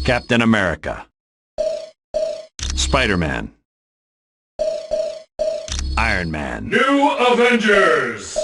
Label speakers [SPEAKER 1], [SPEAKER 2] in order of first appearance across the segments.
[SPEAKER 1] Captain America. Spider-Man. Iron Man.
[SPEAKER 2] New Avengers!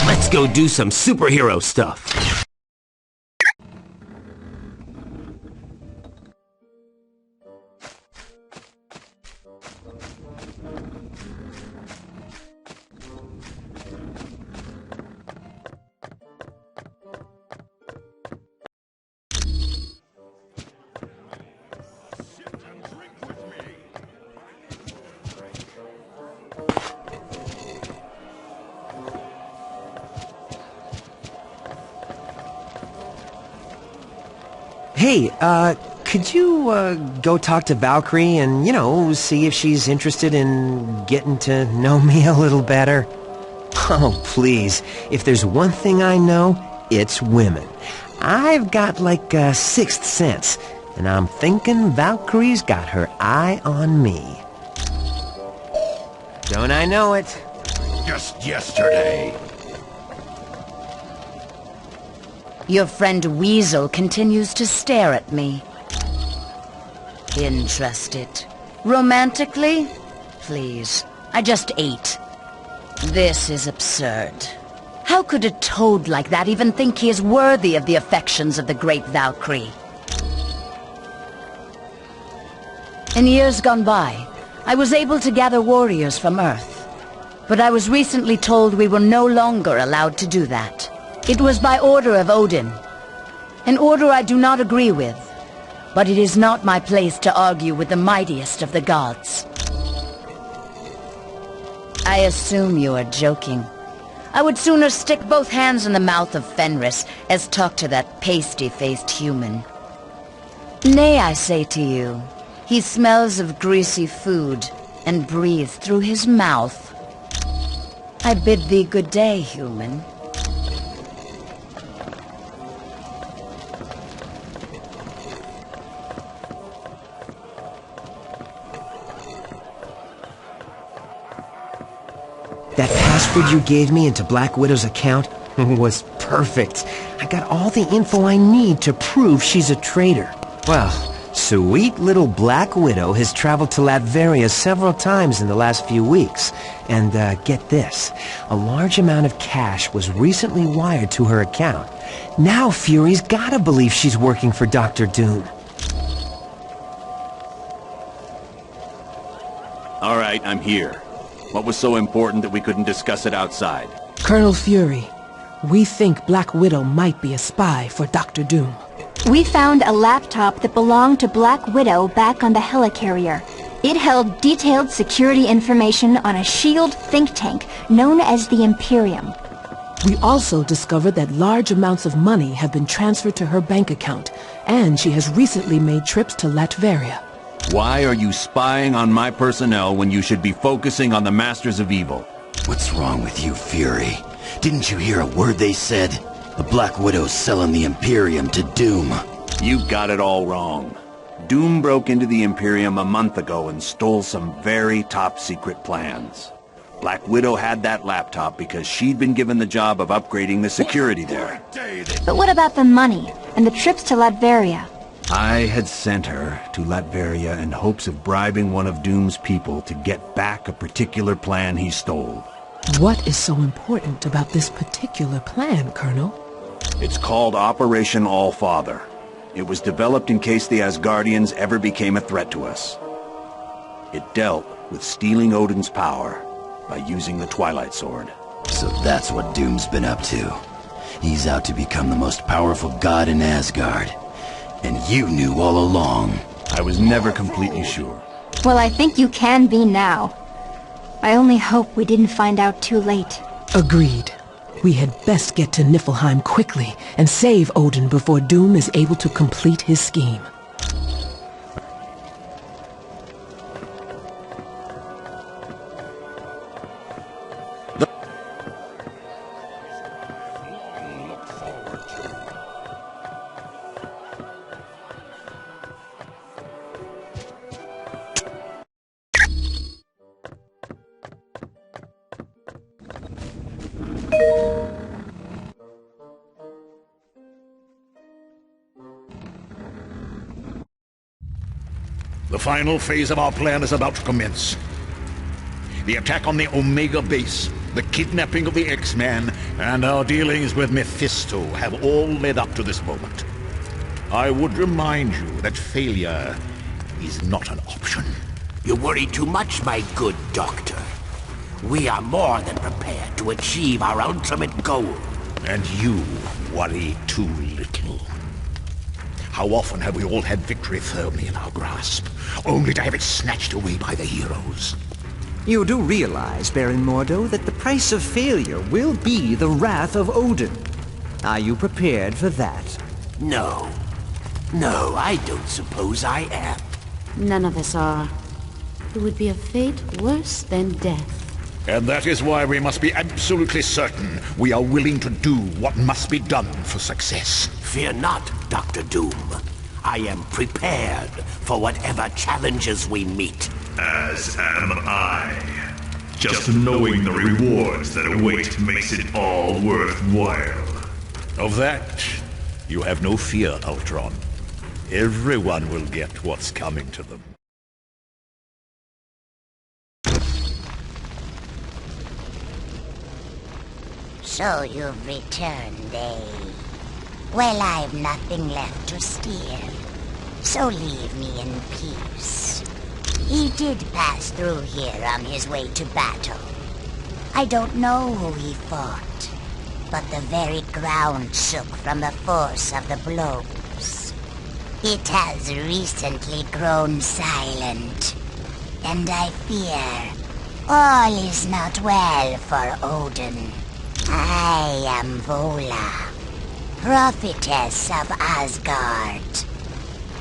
[SPEAKER 3] Let's go do some superhero stuff. Hey, could you, go talk to Valkyrie and, see if she's interested in getting to know me a little better? Oh, please. If there's one thing I know, it's women. I've got like a sixth sense, and I'm thinking Valkyrie's got her eye on me. Don't I know it?
[SPEAKER 4] Just yesterday.
[SPEAKER 5] Your friend Weasel continues to stare at me. Interested. Romantically? Please. I just ate. This is absurd. How could a toad like that even think he is worthy of the affections of the great Valkyrie? In years gone by, I was able to gather warriors from Earth. But I was recently told we were no longer allowed to do that. It was by order of Odin. An order I do not agree with, but it is not my place to argue with the mightiest of the gods. I assume you are joking. I would sooner stick both hands in the mouth of Fenris as talk to that pasty-faced human. Nay, I say to you, he smells of greasy food and breathes through his mouth. I bid thee good day, human.
[SPEAKER 3] That password you gave me into Black Widow's account was perfect. I got all the info I need to prove she's a traitor. Well, sweet little Black Widow has traveled to Latveria several times in the last few weeks. And, get this. A large amount of cash was recently wired to her account. Now Fury's gotta believe she's working for Dr. Doom.
[SPEAKER 1] All right, I'm here. What was so important that we couldn't discuss it outside?
[SPEAKER 6] Colonel Fury, we think Black Widow might be a spy for Dr. Doom.
[SPEAKER 7] We found a laptop that belonged to Black Widow back on the helicarrier. It held detailed security information on a SHIELD think tank known as the Imperium.
[SPEAKER 6] We also discovered that large amounts of money have been transferred to her bank account, and she has recently made trips to Latveria.
[SPEAKER 1] Why are you spying on my personnel when you should be focusing on the Masters of Evil?
[SPEAKER 4] What's wrong with you, Fury? Didn't you hear a word they said? The Black Widow's selling the Imperium to Doom.
[SPEAKER 1] You got it all wrong. Doom broke into the Imperium a month ago and stole some very top-secret plans. Black Widow had that laptop because she'd been given the job of upgrading the security there.
[SPEAKER 7] But what about the money and the trips to Latveria?
[SPEAKER 1] I had sent her to Latveria in hopes of bribing one of Doom's people to get back a particular plan he stole.
[SPEAKER 6] What is so important about this particular plan, Colonel?
[SPEAKER 1] It's called Operation All-Father. It was developed in case the Asgardians ever became a threat to us. It dealt with stealing Odin's power by using the Twilight Sword.
[SPEAKER 4] So that's what Doom's been up to. He's out to become the most powerful god in Asgard. And you knew all along.
[SPEAKER 1] I was never completely sure.
[SPEAKER 7] Well, I think you can be now. I only hope we didn't find out too late.
[SPEAKER 6] Agreed. We had best get to Niflheim quickly and save Odin before Doom is able to complete his scheme.
[SPEAKER 2] The final phase of our plan is about to commence. The attack on the Omega base, the kidnapping of the X-Man, and our dealings with Mephisto have all led up to this moment. I would remind you that failure is not an option.
[SPEAKER 8] You worry too much, my good doctor. We are more than prepared to achieve our ultimate goal.
[SPEAKER 2] And you worry too little. How often have we all had victory firmly in our grasp, only to have it snatched away by the heroes?
[SPEAKER 3] You do realize, Baron Mordo, that the price of failure will be the wrath of Odin. Are you prepared for that?
[SPEAKER 8] No. No, I don't suppose I am.
[SPEAKER 9] None of us are. It would be a fate worse than death.
[SPEAKER 2] And that is why we must be absolutely certain we are willing to do what must be done for success.
[SPEAKER 8] Fear not, Dr. Doom. I am prepared for whatever challenges we meet.
[SPEAKER 2] As am I. Just knowing the rewards that await makes it all worthwhile. Of that, you have no fear, Ultron. Everyone will get what's coming to them.
[SPEAKER 10] So you've returned, eh? Well, I've nothing left to steal, so leave me in peace. He did pass through here on his way to battle. I don't know who he fought, but the very ground shook from the force of the blows. It has recently grown silent, and I fear all is not well for Odin. I am Vola, prophetess of Asgard.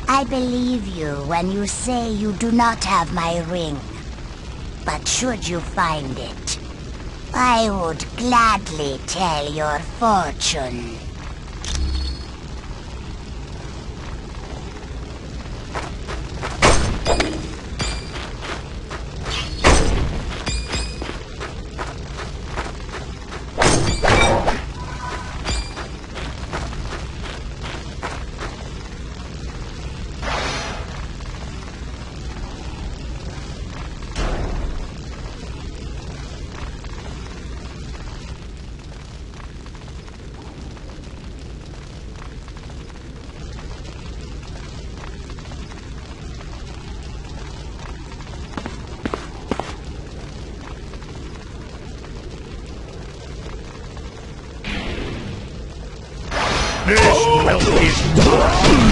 [SPEAKER 10] I believe you when you say you do not have my ring. But should you find it, I would gladly tell your fortune.
[SPEAKER 2] This wealth is mine!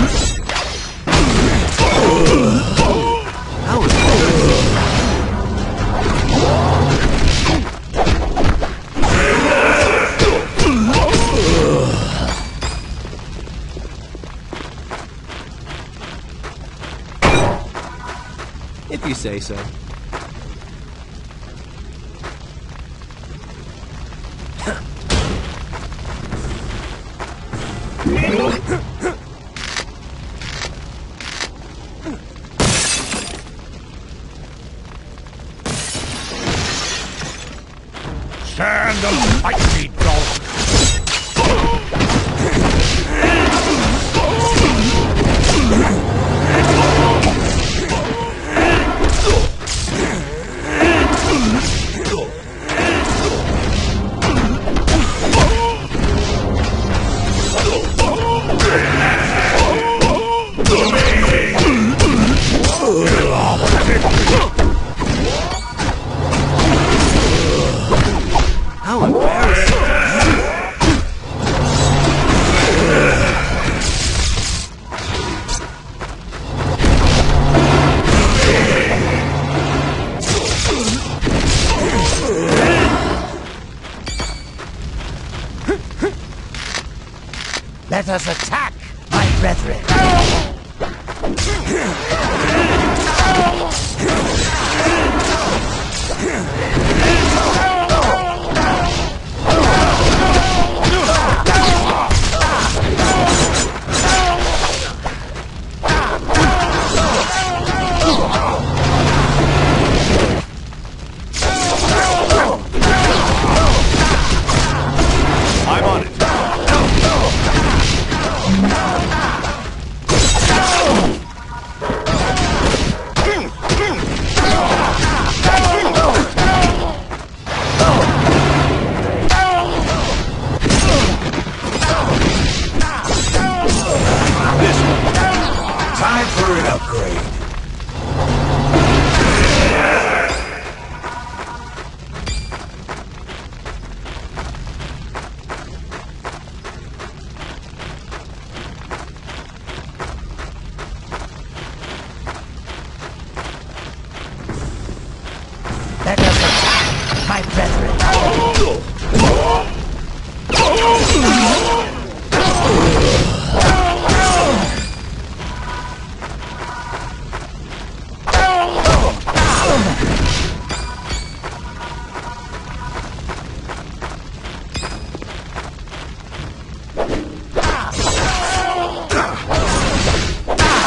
[SPEAKER 3] If you say so.
[SPEAKER 2] Stand and fight me, dog!
[SPEAKER 3] brethren.
[SPEAKER 1] I'm on it.
[SPEAKER 4] Time for an upgrade.
[SPEAKER 3] That does it, my brethren.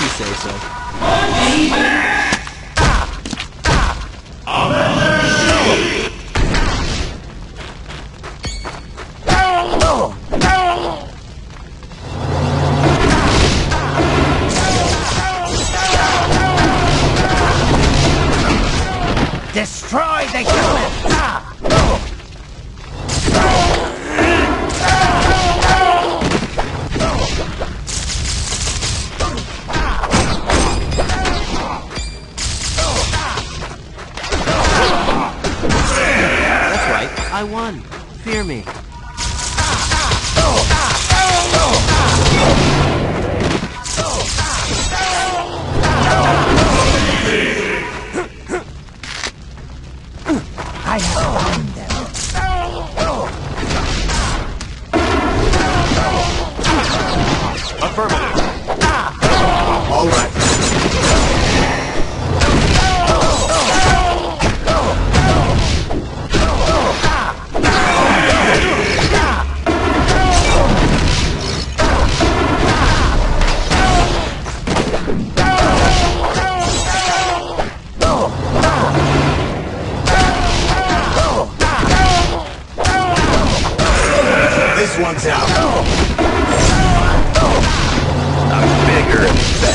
[SPEAKER 11] You say so.
[SPEAKER 3] Destroy the human!
[SPEAKER 11] That's right. I won. Fear me.
[SPEAKER 3] I have found them.
[SPEAKER 1] Affirmative. All right.
[SPEAKER 4] This one's out. I'm bigger and better.